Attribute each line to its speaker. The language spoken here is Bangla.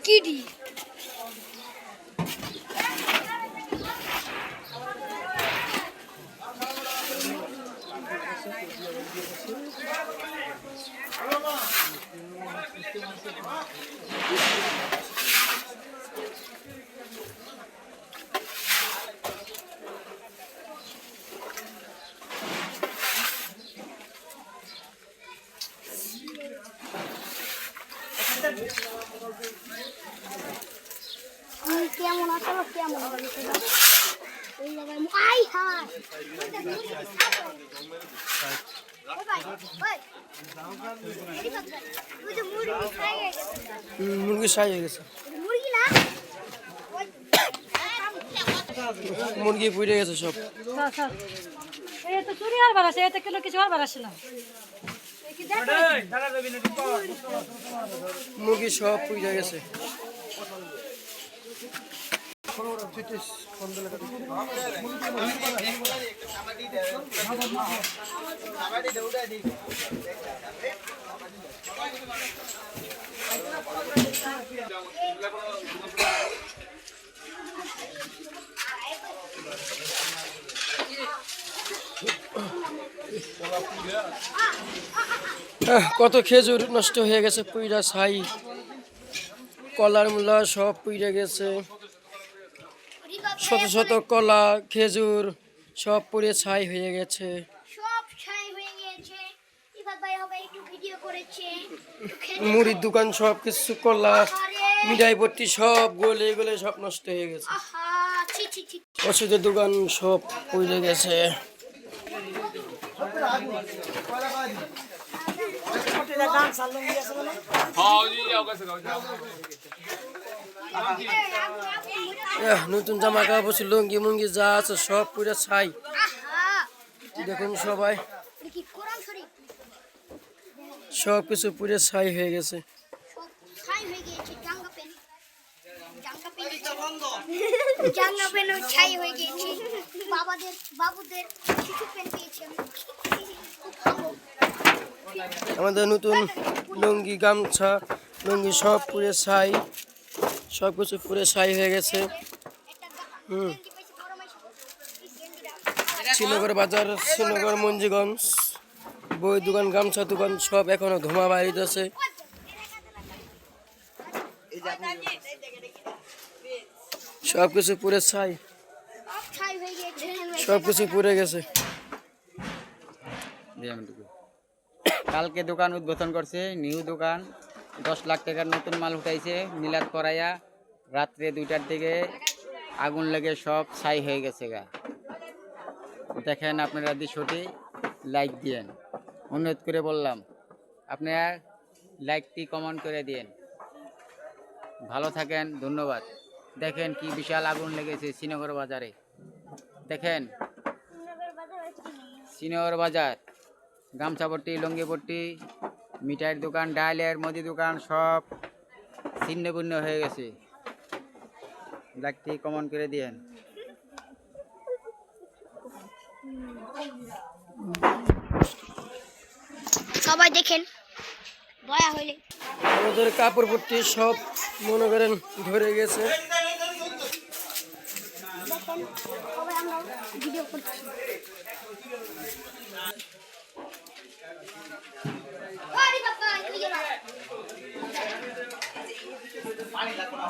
Speaker 1: Kitty. কেমন আসলে কেমন হবে সেটা ওই জায়গায় আই হাই
Speaker 2: মুরগি সাই হয়ে গেছে মুরগি পুড়ে গেছে সব
Speaker 1: তো চুরি হারবার আছে এতে কোনো কিছু হারবার আসে না
Speaker 2: মুরগি সব পুড়ে গেছে কত খেজুর নষ্ট হয়ে গেছে পুইরা ছাই কলার মূলা সব পুইরা গেছে শত শত কলা খেজুর সব পুড়ে ছাই হয়ে গেছে মুড়ির দোকান সব কিছু কলা মিঠাই ভর্তি সব গলে গলে সব নষ্ট হয়ে গেছে ওষুধের দোকান সব পুড়ে গেছে নতুন জামা কাপড় লুঙ্গি মুঙ্গি যা আছে সব পুরো ছাই দেখুন সবাই সব কিছু পুরো ছাই হয়ে গেছে আমাদের নতুন লুঙ্গি গামছা লুঙ্গি সব পুরো ছাই সব কিছু পুরো ছাই হয়ে গেছে শ্রীনগর বাজার শ্রীনগর মঞ্জিগঞ্জ বই দোকান গামছা দোকান সব এখনো ধোঁয়া বাইরেছে সব কিছু পুরো ছাই সব কিছু পুড়ে গেছে
Speaker 3: কালকে দোকান উদ্বোধন করছে নিউ দোকান 10 লাখ টাকার নতুন মাল উঠাইছে মিলাদ করাইয়া রাত্রে 2টার দিকে আগুন লেগে সব ছাই হয়ে গেছে গা দেখেন আপনারা দৃশ্যটি লাইক দিয়েন অনুরোধ করে বললাম আপনারা লাইকটি কমেন্ট করে দিয়েন ভালো থাকেন ধন্যবাদ দেখেন কি বিশাল আগুন লেগেছে শ্রীনগর বাজারে দেখেন শ্রীনগর বাজার গামছা পট্টি লুঙ্গি পট্টি মিঠাইয়ের দোকান ডালের মুদি দোকান সব ছিন্ন ভিন্ন হয়ে গেছে লাইকটি কমেন্ট করে দিয়েন
Speaker 1: সবাই দেখেন দয়া হইলে
Speaker 2: আমাদের কাপড় পট্টি সব মনে করেন ধরে গেছে
Speaker 1: সবাই আমরা ভিডিও করছি পানি লাগবে না